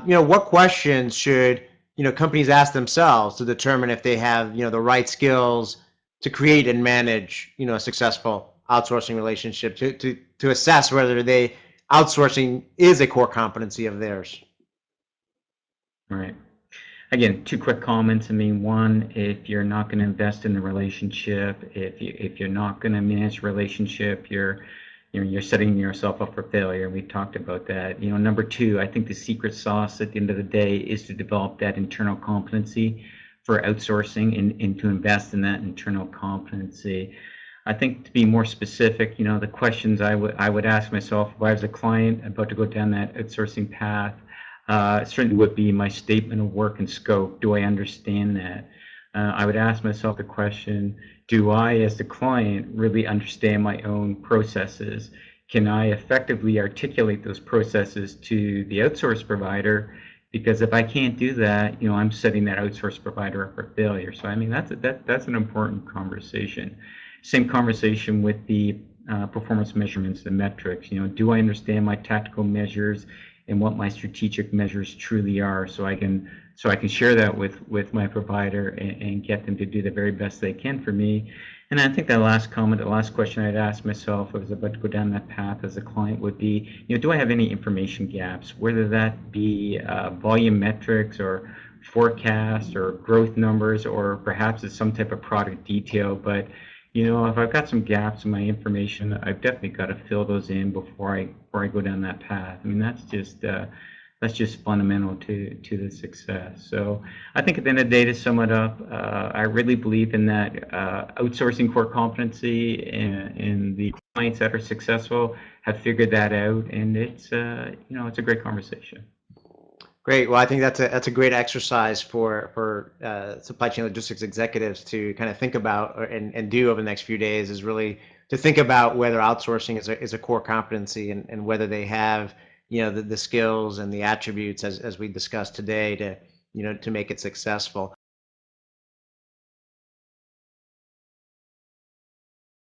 What questions should, companies ask themselves to determine if they have, the right skills to create and manage, a successful outsourcing relationship, to assess whether outsourcing is a core competency of theirs? Right. Again, two quick comments. I mean, one, if you're not going to invest in the relationship, if you're not going to manage relationship, you're setting yourself up for failure. We talked about that. Number two, I think the secret sauce at the end of the day is to develop that internal competency for outsourcing and to invest in that internal competency. I think to be more specific, the questions I would ask myself if I was a client about to go down that outsourcing path, certainly would be my statement of work and scope. Do I understand that? I would ask myself the question, do I, as the client, really understand my own processes? Can I effectively articulate those processes to the outsource provider? Because if I can't do that, I'm setting that outsource provider up for failure. So I mean, that's an important conversation. Same conversation with the performance measurements, the metrics. Do I understand my tactical measures and what my strategic measures truly are, so I can share that with my provider and get them to do the very best they can for me. And I think that last comment, the last question I'd ask myself if I was about to go down that path as a client would be, do I have any information gaps, whether that be volume metrics or forecast or growth numbers, or perhaps it's some type of product detail. But if I've got some gaps in my information, I've definitely got to fill those in before I go down that path. I mean, that's just fundamental to the success. So I think at the end of the day, to sum it up, I really believe in that outsourcing core competency, and the clients that are successful have figured that out, and it's it's a great conversation. Great. Well, I think that's a great exercise for supply chain logistics executives to kind of think about and do over the next few days, is really to think about whether outsourcing is a core competency, and whether they have, the skills and the attributes as we discussed today to, to make it successful.